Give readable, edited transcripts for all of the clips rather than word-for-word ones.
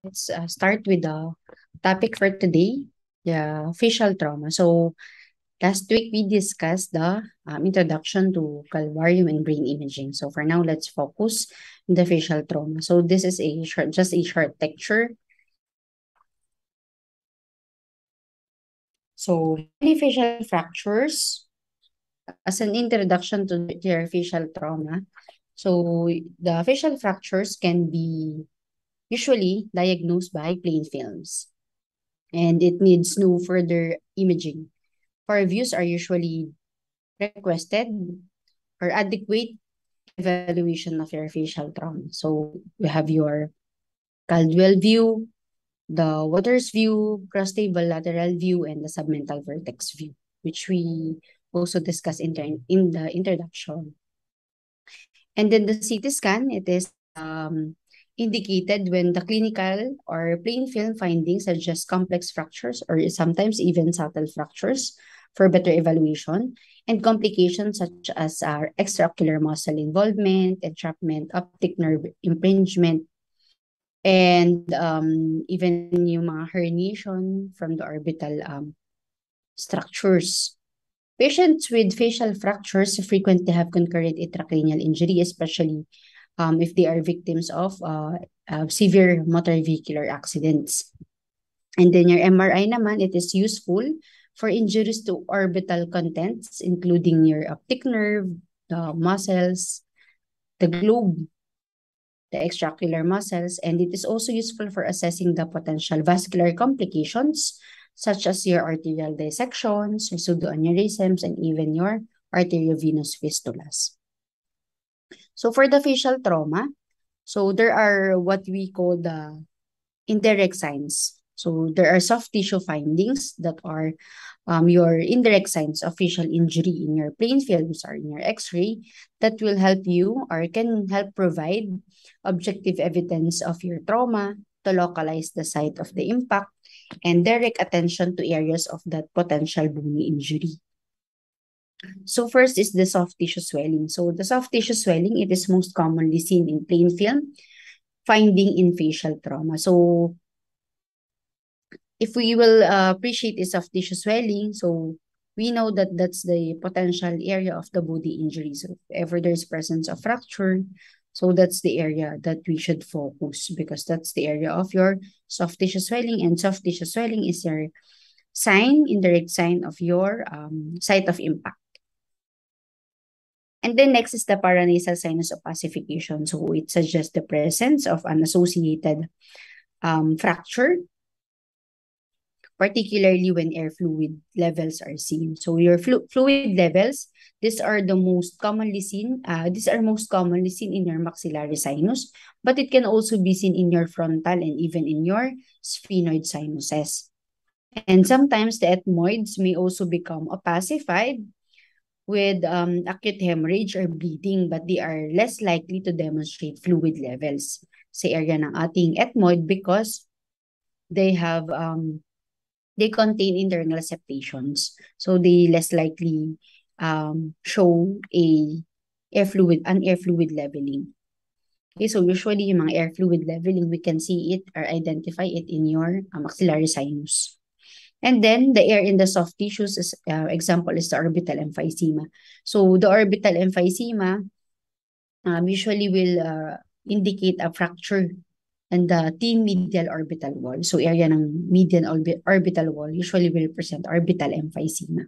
let's start with the topic for today, the facial trauma. So last week we discussed the introduction to calvarium and brain imaging. So for now, let's focus on the facial trauma. So this is just a short lecture. So many facial fractures as an introduction to their facial trauma. So the facial fractures can be usually diagnosed by plain films, and it needs no further imaging. Core views are usually requested or adequate evaluation of your facial trauma. So we have your Caldwell view, the Waters view, cross-table lateral view, and the submental vertex view, which we also discussed in the introduction. And then the CT scan, it is indicated when the clinical or plain film findings suggest complex fractures or sometimes even subtle fractures for better evaluation, and complications such as extraocular muscle involvement, entrapment, optic nerve impingement, and even yung mga herniation from the orbital structures. Patients with facial fractures frequently have concurrent intracranial injury, especially if they are victims of severe motor vehicular accidents. And then your MRI naman, it is useful for injuries to orbital contents, including your optic nerve, the muscles, the globe, the extraocular muscles, and it is also useful for assessing the potential vascular complications, such as your arterial dissections, your pseudoaneurysms, and even your arteriovenous fistulas. So for the facial trauma, so there are what we call the indirect signs. So there are soft tissue findings that are your indirect signs of facial injury in your plain films or in your x-ray that will help you or can help provide objective evidence of your trauma to localize the site of the impact and direct attention to areas of that potential bony injury. So first is the soft tissue swelling. So the soft tissue swelling, it is most commonly seen in plain film, finding in facial trauma. So if we will appreciate the soft tissue swelling, so we know that that's the potential area of the body injury. So if ever there's presence of fracture, so that's the area that we should focus because that's the area of your soft tissue swelling, and soft tissue swelling is your sign, indirect sign of your site of impact. And then next is the paranasal sinus opacification. So it suggests the presence of an associated fracture, particularly when air fluid levels are seen. So your fluid levels, these are most commonly seen in your maxillary sinus, but it can also be seen in your frontal and even in your sphenoid sinuses. And sometimes the ethmoids may also become opacified with acute hemorrhage or bleeding, but they are less likely to demonstrate fluid levels sa area ng ating ethmoid because they have they contain internal septations. So they less likely show an air fluid leveling. Okay, so usually yung mga air fluid leveling, we can see it or identify it in your maxillary sinus. And then the air in the soft tissues, is, example is the orbital emphysema. So the orbital emphysema usually will indicate a fracture and the thin medial orbital wall. So area ng median orbital wall usually will present orbital emphysema.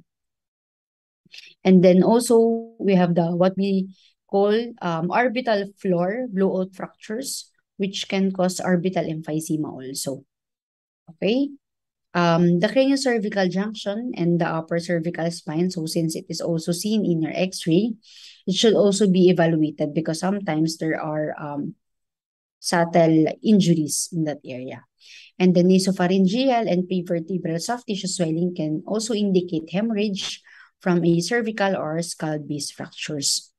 And then also we have the what we call orbital floor blowout fractures, which can cause orbital emphysema also. Okay. The craniocervical junction and the upper cervical spine, so since it is also seen in your x-ray, it should also be evaluated because sometimes there are subtle injuries in that area. And the nasopharyngeal and prevertebral soft tissue swelling can also indicate hemorrhage from a cervical or skull base fractures.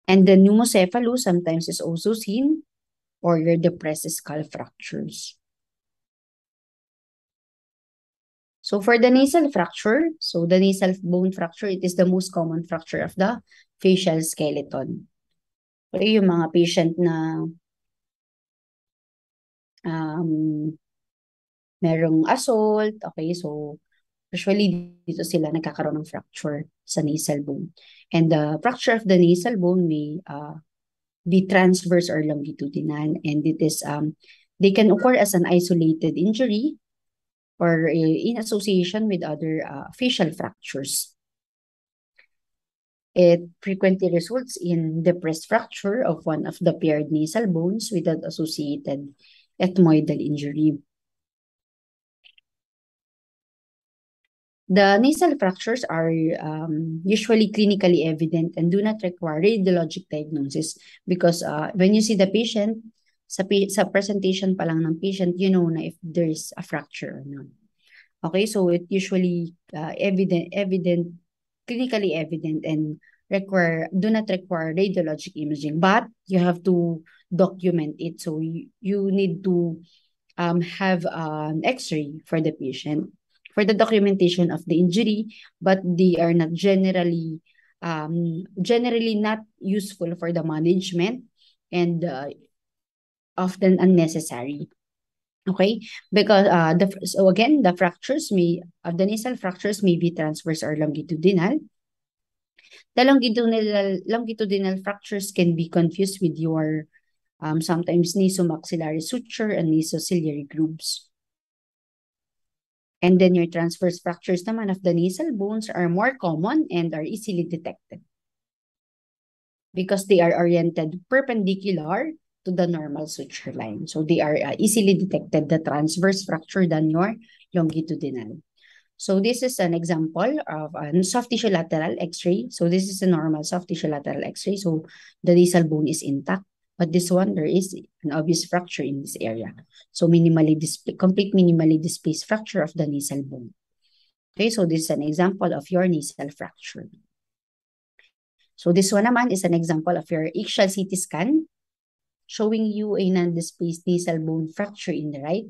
And the pneumocephalus sometimes is also seen or your depressed skull fractures. So for the nasal fracture, so the nasal bone fracture, it is the most common fracture of the facial skeleton. So yung mga patient na merong assault. Okay, so usually dito sila nagkakaroon ng fracture sa nasal bone. And the fracture of the nasal bone may be transverse or longitudinal, and it is they can occur as an isolated injury or in association with other facial fractures. It frequently results in depressed fracture of one of the paired nasal bones without associated ethmoidal injury. The nasal fractures are usually clinically evident and do not require radiologic diagnosis because when you see the patient, sa presentation pa lang ng patient, you know na if there's a fracture or not. Okay, so it usually clinically evident and do not require radiologic imaging, but you have to document it. So you need to have an X-ray for the patient for the documentation of the injury, but they are not generally not useful for the management and often unnecessary. Okay, because so again, the nasal fractures may be transverse or longitudinal. The longitudinal fractures can be confused with your sometimes nasomaxillary suture and nasociliary grooves. And then your transverse fractures naman of the nasal bones are more common and are easily detected because they are oriented perpendicular to the normal suture line. So they are easily detected, the transverse fracture than your longitudinal. So this is an example of a soft tissue lateral X-ray. So this is a normal soft tissue lateral X-ray. So the nasal bone is intact. But this one, there is an obvious fracture in this area. So complete minimally displaced fracture of the nasal bone. Okay, so this is an example of your nasal fracture. So this one naman is an example of your axial CT scan showing you a non-displaced nasal bone fracture in the right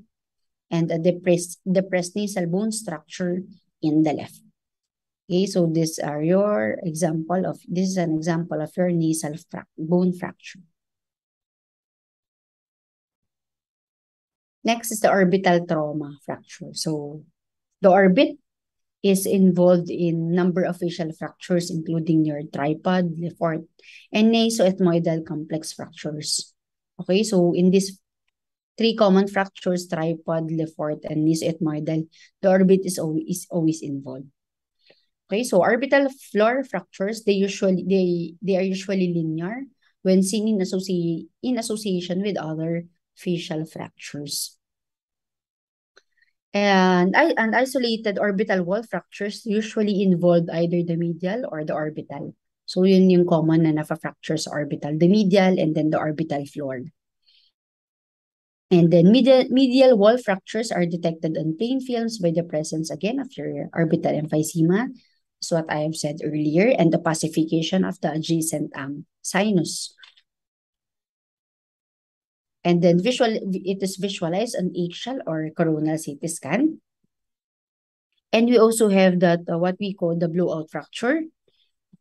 and a depressed nasal bone structure in the left. Okay, so this is an example of your nasal bone fracture. Next is the orbital trauma fracture. So the orbit is involved in number of facial fractures, including your tripod, Le Fort, and nasoethmoidal complex fractures. Okay, so in these three common fractures, tripod, Le Fort, and nasoethmoidal, the orbit is always involved. Okay, so orbital floor fractures, they are usually linear when seen in association with other facial fractures. And isolated orbital wall fractures usually involve either the medial or the orbital. So yun yung common na nafa-fracture sa orbital, the medial and then the orbital floor. And then medial wall fractures are detected on plain films by the presence again of your orbital emphysema. That's what I have said earlier, and the pacification of the adjacent sinus. And then it is visualized on axial or coronal CT scan. And we also have that what we call the blowout fracture.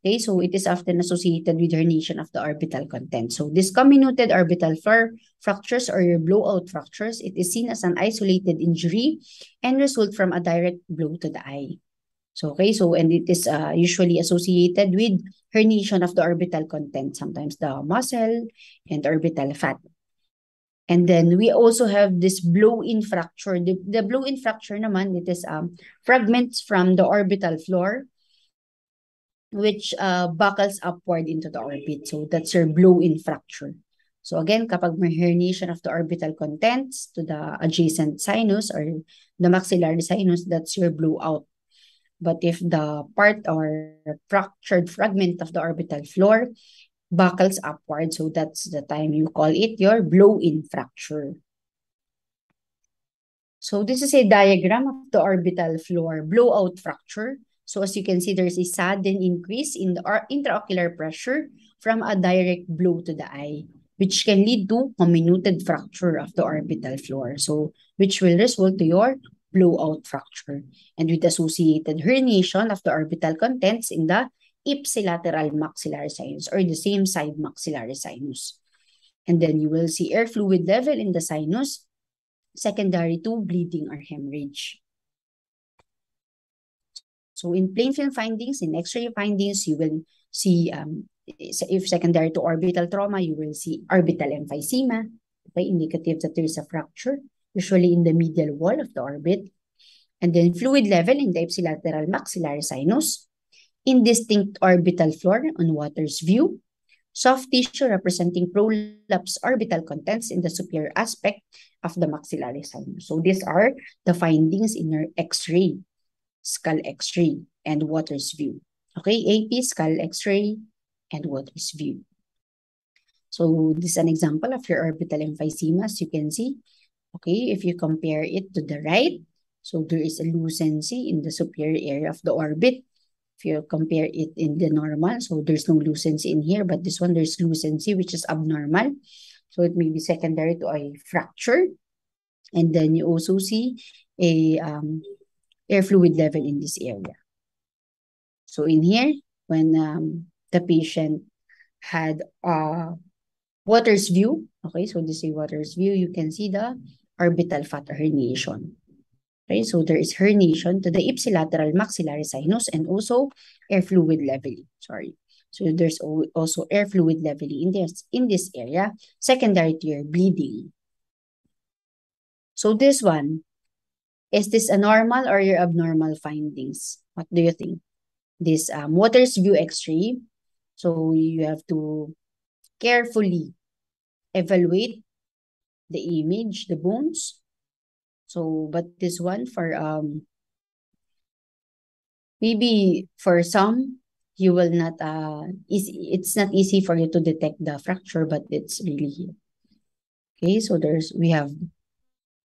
Okay, so it is often associated with herniation of the orbital content. So this comminuted orbital floor fractures or your blowout fractures, it is seen as an isolated injury and result from a direct blow to the eye. So okay, so and it is usually associated with herniation of the orbital content, sometimes the muscle and orbital fat. And then we also have this blow-in fracture. The blow-in fracture naman, it is fragments from the orbital floor which buckles upward into the orbit. So that's your blow-in fracture. So again, kapag may herniation of the orbital contents to the adjacent sinus or the maxillary sinus, that's your blowout. But if the part or fractured fragment of the orbital floor buckles upward, so that's the time you call it your blow-in fracture. So this is a diagram of the orbital floor blowout fracture. So as you can see, there's a sudden increase in the intraocular pressure from a direct blow to the eye, which can lead to comminuted fracture of the orbital floor. So which will result to your blowout fracture and with associated herniation of the orbital contents in the ipsilateral maxillary sinus or the same side maxillary sinus. And then you will see air fluid level in the sinus secondary to bleeding or hemorrhage. So in plain film findings, in X-ray findings, you will see, if secondary to orbital trauma, you will see orbital emphysema, okay, indicative that there is a fracture, usually in the medial wall of the orbit. And then fluid level in the ipsilateral maxillary sinus, indistinct orbital floor on Waters' view, soft tissue representing prolapse orbital contents in the superior aspect of the maxillary sinus. So these are the findings in your X-ray, skull X-ray, and Waters' view. Okay, AP, skull X-ray, and Waters' view. So this is an example of your orbital emphysema, as you can see. Okay, if you compare it to the right, so there is a lucency in the superior area of the orbit. If you compare it in the normal, so there's no lucency in here, but this one there's lucency, which is abnormal. So it may be secondary to a fracture. And then you also see a air fluid level in this area. So in here, when the patient had Waters' view, okay, so this is Waters' view, you can see the orbital fat herniation. Okay, so there is herniation to the ipsilateral maxillary sinus and also air fluid leveling. Sorry. So there's also air fluid leveling in this area, secondary to your bleeding. So this one, is this a normal or your abnormal findings? What do you think? This Waters' view X-ray. So you have to carefully evaluate the image, the bones. So, but this one for maybe for some, you will not it's not easy for you to detect the fracture, but it's really here. Okay, so we have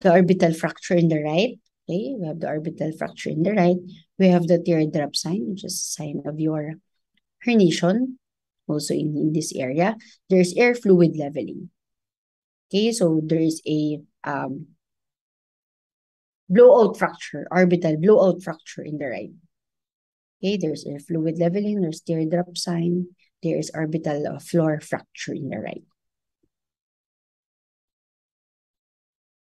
the orbital fracture in the right. Okay, we have the orbital fracture in the right. We have the teardrop sign, which is a sign of your herniation. Also in this area, there's air fluid leveling. Okay, so there is a blowout fracture, orbital blowout fracture in the right. Okay, there's air fluid leveling, there's teardrop sign, there is orbital floor fracture in the right.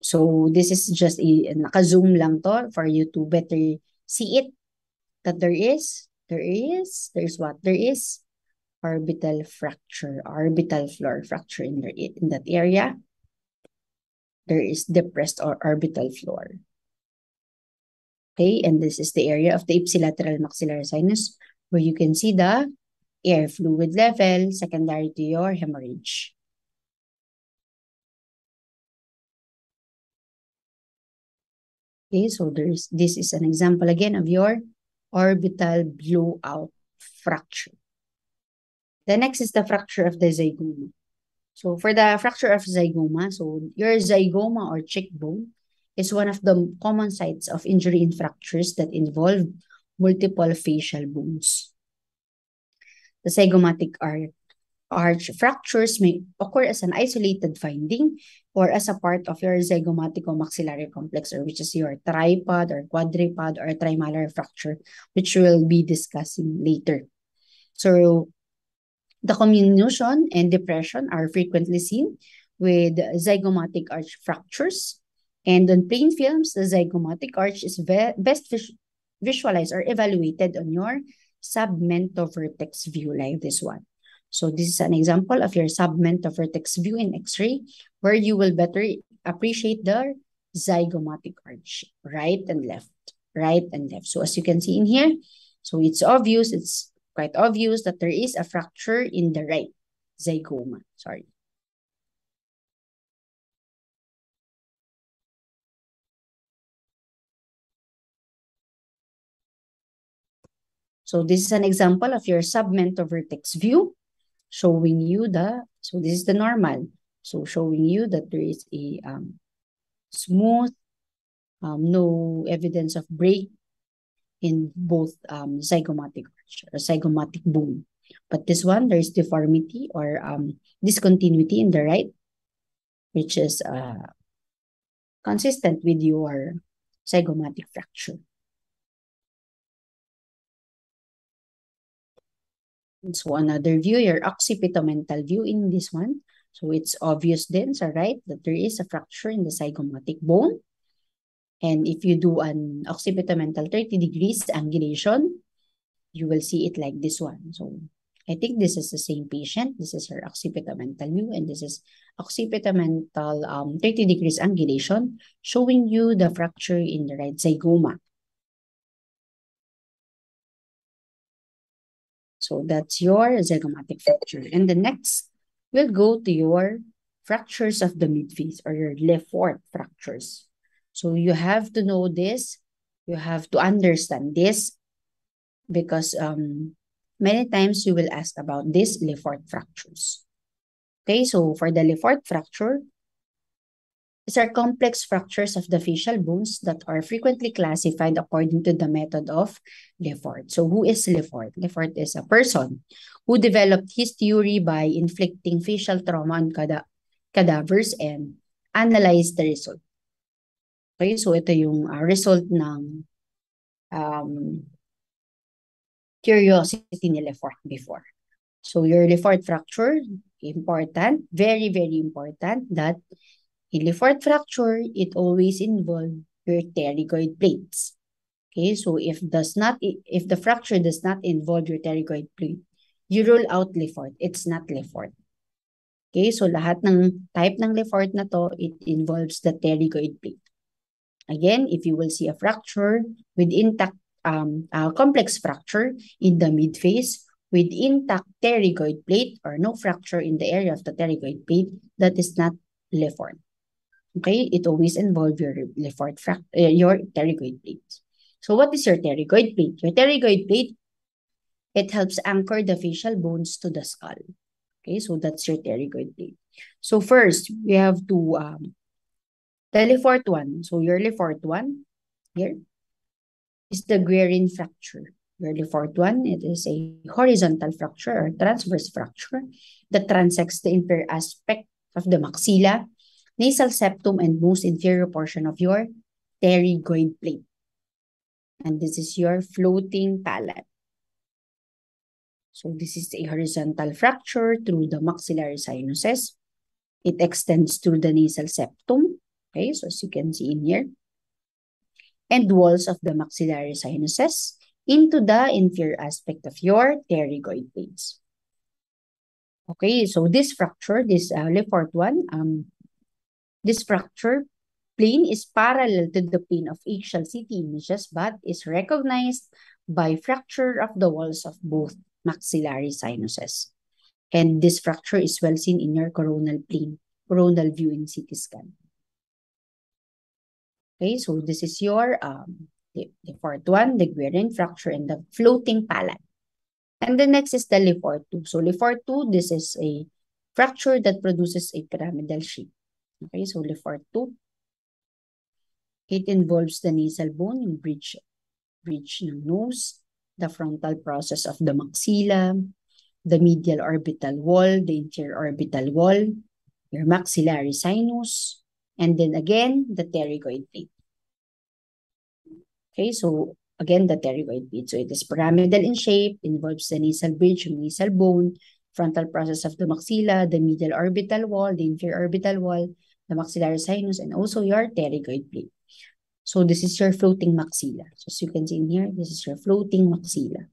So this is just a naka-zoom lang to for you to better see it, that there is orbital fracture, orbital floor fracture in that area. There is depressed or orbital floor. Okay, and this is the area of the ipsilateral maxillary sinus where you can see the air fluid level secondary to your hemorrhage. Okay, so this is an example again of your orbital blowout fracture. The next is the fracture of the zygoma. So for the fracture of zygoma, so your zygoma or cheekbone is one of the common sites of injury in fractures that involve multiple facial bones. The zygomatic arch fractures may occur as an isolated finding or as a part of your zygomatico-maxillary complex, or which is your tripod or quadripod or trimalar fracture, which we'll be discussing later. So the comminution and depression are frequently seen with zygomatic arch fractures. And on plain films, the zygomatic arch is best visualized or evaluated on your submentovertex view like this one. So this is an example of your submentovertex view in X-ray where you will better appreciate the zygomatic arch, right and left. So as you can see in here, so it's quite obvious that there is a fracture in the right zygoma. Sorry. So this is an example of your submentovertex view showing you so this is the normal. So showing you that there is a smooth, no evidence of break in both zygomatic arch or zygomatic bone. But this one, there is deformity or discontinuity in the right, which is consistent with your zygomatic fracture. So another view, your occipitomental view in this one. So it's obvious then, so right, that there is a fracture in the zygomatic bone. And if you do an occipitamental 30 degrees angulation, you will see it like this one. So I think this is the same patient. This is her occipitamental view, and this is occipitamental 30 degrees angulation, showing you the fracture in the right zygoma. So that's your zygomatic fracture. And the next, we'll go to your fractures of the midface, or your Le Fort fractures. So you have to know this. You have to understand this, because many times you will ask about this Le Fort fractures. Okay, so for the Le Fort fracture, these are complex fractures of the facial bones that are frequently classified according to the method of Le Fort. So who is Le Fort? Le Fort is a person who developed his theory by inflicting facial trauma on cadavers and analyzed the result. Okay, so ito yung result ng curiosity ni Le Fort before. So your Le Fort fracture, important, very, very important that in Le Fort fracture, it always involves your pterygoid plates. Okay, so if the fracture does not involve your pterygoid plate, you rule out Le Fort. It's not Le Fort. Okay, so lahat ng type ng Le Fort na to, it involves the pterygoid plate. Again, if you will see a fracture with intact complex fracture in the midface with intact pterygoid plate or no fracture in the area of the pterygoid plate, that is not Le Fort. Okay, it always involves your Le Fort your pterygoid plate. So what is your pterygoid plate? Your pterygoid plate, it helps anchor the facial bones to the skull. Okay, so that's your pterygoid plate. So first, we have to the Le Fort one. So your Le Fort one here is the Guerin fracture. Your Le Fort one, it is a horizontal fracture or transverse fracture that transects the inferior aspect of the maxilla, nasal septum, and most inferior portion of your pterygoid plate. And this is your floating palate. So this is a horizontal fracture through the maxillary sinuses. It extends through the nasal septum. Okay, so as you can see in here. And walls of the maxillary sinuses into the inferior aspect of your pterygoid plates. Okay, so this fracture, this Le Fort one, this fracture plane is parallel to the plane of axial CT images, but is recognized by fracture of the walls of both maxillary sinuses. And this fracture is well seen in your coronal plane, coronal view in CT scan. Okay, so this is your Le Fort one, the Guerin fracture, and the floating palate. And the next is the Le Fort two. So Le Fort two, this is a fracture that produces a pyramidal shape. Okay, so Le Fort two, it involves the nasal bone, yung bridge ng nose, the frontal process of the maxilla, the medial orbital wall, the inferior orbital wall, your maxillary sinus, and then again, the pterygoid plate. Okay, so again, the pterygoid plate. So it is pyramidal in shape, involves the nasal bridge, nasal bone, frontal process of the maxilla, the medial orbital wall, the inferior orbital wall, the maxillary sinus, and also your pterygoid plate. So this is your floating maxilla. So as you can see in here, this is your floating maxilla.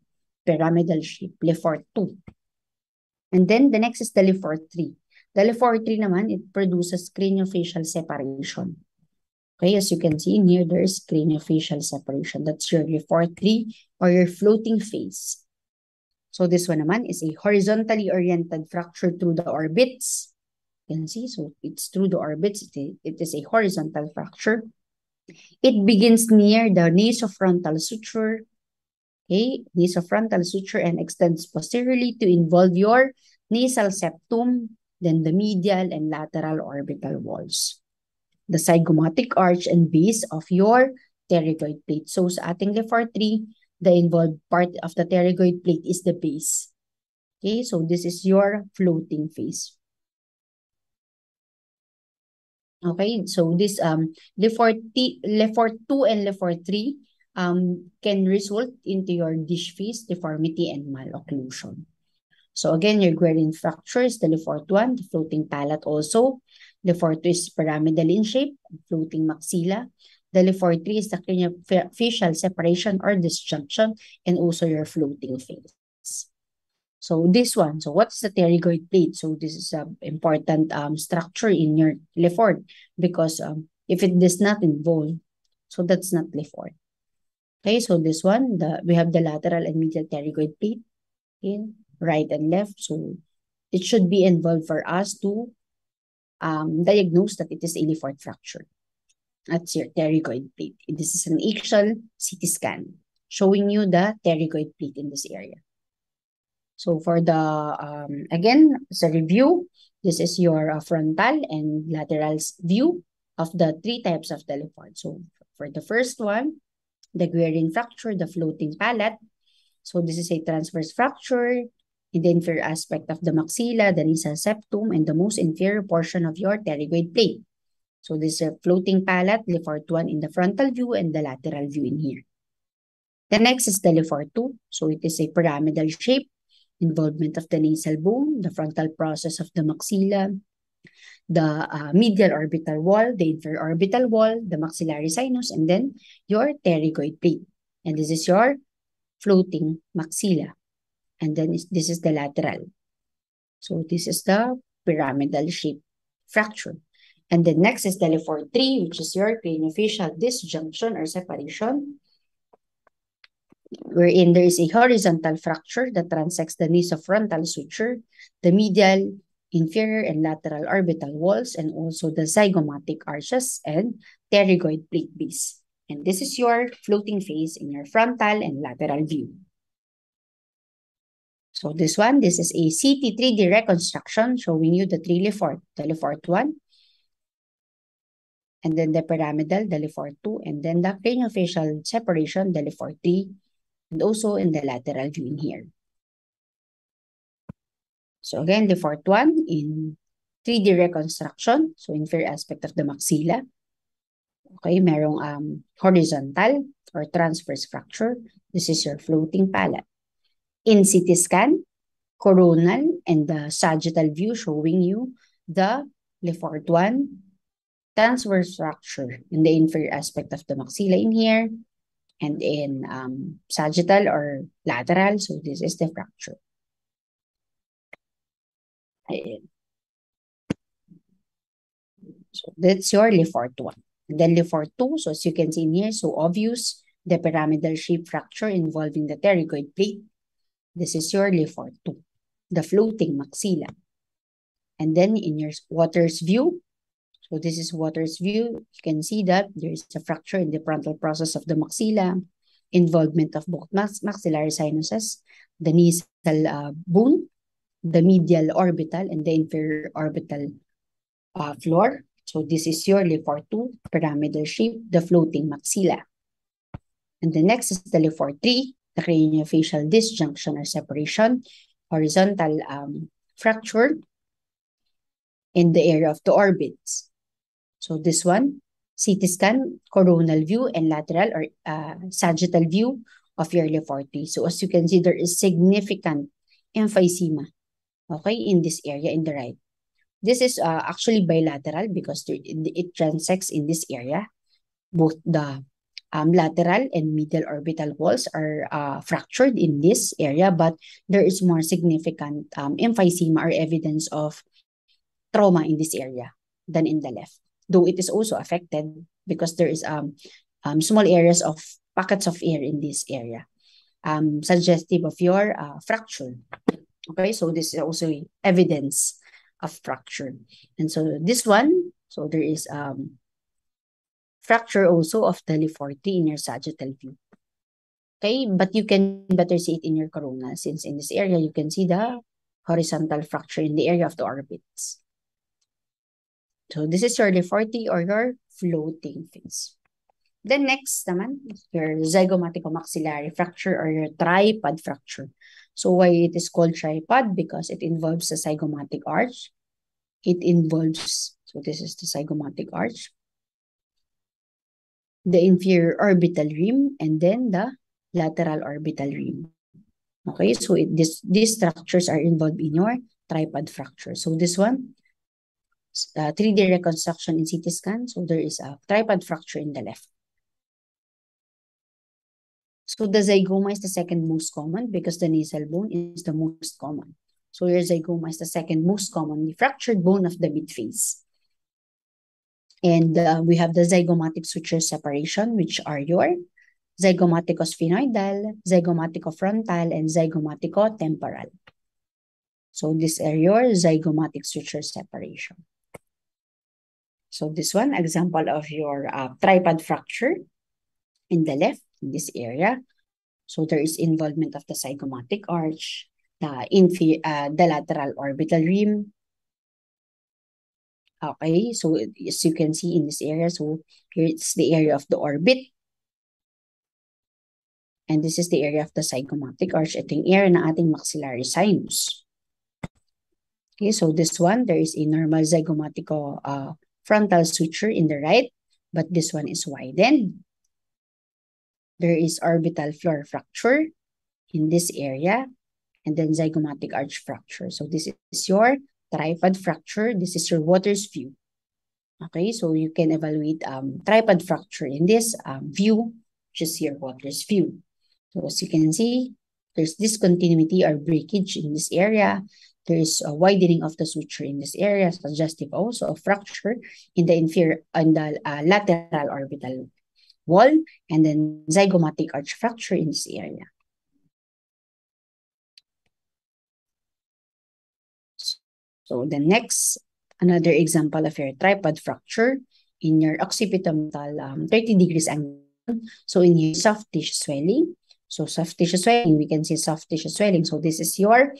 Pyramidal shape, Le Fort 2. And then the next is the Le Fort 3. The Le Fort 3 naman, it produces craniofacial separation. Okay, as you can see in here, there is craniofacial separation. That's your Le Fort 3 or your floating face. So this one naman is a horizontally oriented fracture through the orbits. You can see, so it's through the orbits. It is a horizontal fracture. It begins near the nasofrontal suture. Okay, nasofrontal suture, and extends posteriorly to involve your nasal septum, then the medial and lateral orbital walls, the zygomatic arch and base of your pterygoid plate. So sa ating Le Fort 3, the involved part of the pterygoid plate is the base. Okay, so this is your floating face. Okay, so this Le Fort 2 and Le Fort 3 can result into your dish face deformity and malocclusion. So again, your Guerin fracture is the Lefort one, the floating palate also. Lefort 2 is pyramidal in shape, floating maxilla. The Lefort 3 is the craniofacial separation or disjunction, and also your floating face. So this one, so what's the pterygoid plate? So this is an important structure in your Lefort because if it does not involve, so that's not Lefort. Okay, so this one, we have the lateral and medial pterygoid plate in right and left. So it should be involved for us to diagnose that it is a Lefort fracture. That's your pterygoid plate. This is an axial CT scan showing you the pterygoid plate in this area. So for the, again, as a review, this is your frontal and lateral view of the three types of the Lefort. So for the first one, the Guerin fracture, the floating palate. So this is a transverse fracture in the inferior aspect of the maxilla, the nasal septum, and the most inferior portion of your pterygoid plate. So this is a floating palate, Lefort 1 in the frontal view and the lateral view in here. The next is the Lefort 2. So it is a pyramidal shape, involvement of the nasal bone, the frontal process of the maxilla, the medial orbital wall, the inferior orbital wall, the maxillary sinus, and then your pterygoid plate. And this is your floating maxilla. And then this is the lateral. So this is the pyramidal shape fracture. And the next is the Lefort 3, which is your craniofacial disjunction or separation, wherein there is a horizontal fracture that transects the nasofrontal suture, the medial, inferior, and lateral orbital walls, and also the zygomatic arches and pterygoid plate base. And this is your floating face in your frontal and lateral view. So this one, this is a CT 3D reconstruction showing you the three Lefort, the Lefort 1, and then the pyramidal, the Lefort 2, and then the craniofacial separation, the Lefort 3, and also in the lateral view in here. So again, Lefort 1 in 3D reconstruction, so inferior aspect of the maxilla. Okay, merong horizontal or transverse fracture. This is your floating palate. In CT scan, coronal and the sagittal view showing you the Lefort 1 transverse fracture in the inferior aspect of the maxilla in here, and in sagittal or lateral. So this is the fracture. So that's your Lefort 1. And then Lefort 2, so as you can see in here, so obvious, the pyramidal shape fracture involving the pterygoid plate. This is your Lefort 2, the floating maxilla. And then in your Waters view, so this is Waters view, you can see that there is a fracture in the frontal process of the maxilla, involvement of both maxillary sinuses, the nasal bone, the medial orbital, and the inferior orbital floor. So this is your Lefort 2 pyramidal shape, the floating maxilla. And the next is the Lefort 3, the craniofacial disjunction or separation, horizontal fracture in the area of the orbits. So this one, CT scan, coronal view, and lateral or sagittal view of your Lefort 3. So as you can see, there is significant emphysema, okay, in this area in the right. This is actually bilateral because it transects in this area. Both the lateral and medial orbital walls are fractured in this area, but there is more significant emphysema or evidence of trauma in this area than in the left. Though it is also affected because there is small areas of pockets of air in this area, suggestive of your fracture. Okay, so this is also evidence of fracture. And so this one, so there is fracture also of the Lefort 3 in your sagittal view. Okay, but you can better see it in your corona since in this area you can see the horizontal fracture in the area of the orbits. So this is your Lefort 3 or your floating face. Then next naman, your zygomaticomaxillary fracture or your tripod fracture. So why it is called tripod? Because it involves the zygomatic arch. It involves, so this is the zygomatic arch, the inferior orbital rim, and then the lateral orbital rim. Okay, so these structures are involved in your tripod fracture. So this one, 3D reconstruction in CT scan. So there is a tripod fracture in the left. So the zygoma is the second most common because the nasal bone is the most common. So your zygoma is the second most commonly fractured bone of the midface. And we have the zygomatic suture separation, which are your zygomatico-sphenoidal, zygomatico-frontal, and zygomatico-temporal. So these are your zygomatic suture separation. So this one, example of your tripod fracture in the left, in this area. So there is involvement of the zygomatic arch, the lateral orbital rim. Okay, so as you can see in this area, so here it's the area of the orbit. And this is the area of the zygomatic arch. Ito yung area ng ating maxillary sinus. Okay, so this one, there is a normal zygomatico frontal suture in the right, but this one is widened. There is orbital floor fracture in this area, and then zygomatic arch fracture. So this is your tripod fracture. This is your Waters view. Okay, so you can evaluate tripod fracture in this view, which is your Waters view. So as you can see, there's discontinuity or breakage in this area. There is a widening of the suture in this area, suggestive also of fracture in the inferior and the lateral orbital wall, and then zygomatic arch fracture in this area. So the next, another example of your tripod fracture in your occipital 30 degrees angle. So in your soft tissue swelling. So soft tissue swelling, we can see soft tissue swelling. So this is your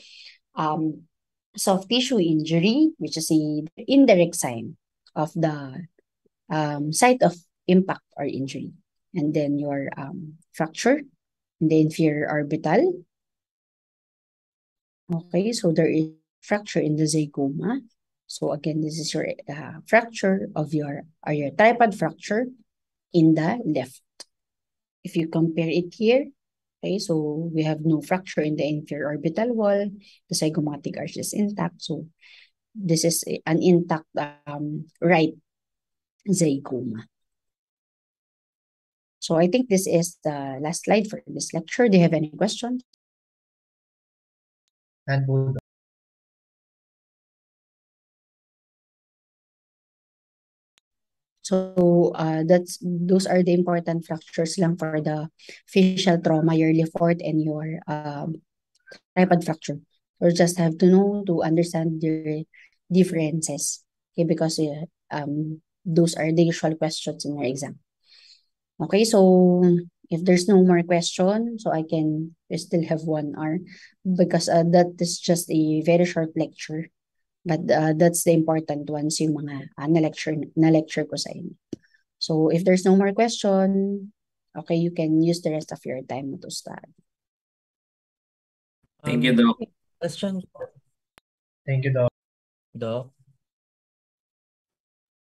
soft tissue injury, which is a indirect sign of the site of impact or injury. And then your fracture in the inferior orbital. Okay, so there is fracture in the zygoma. So again, this is your fracture of your tripod fracture in the left. If you compare it here, okay, so we have no fracture in the inferior orbital wall. The zygomatic arch is intact. So this is an intact right zygoma. So I think this is the last slide for this lecture. Do you have any questions? So those are the important fractures lang for the facial trauma, your Le Fort and your tripod fracture. You just have to know to understand the differences. Okay, because those are the usual questions in your exam. Okay, so if there's no more question, so I still have 1 hour because that is just a very short lecture. But that's the important ones yung mga na-lecture ko sa inyo. So if there's no more question, okay, you can use the rest of your time to study. Thank you, Doc. Question. Thank you, Doc. Doc.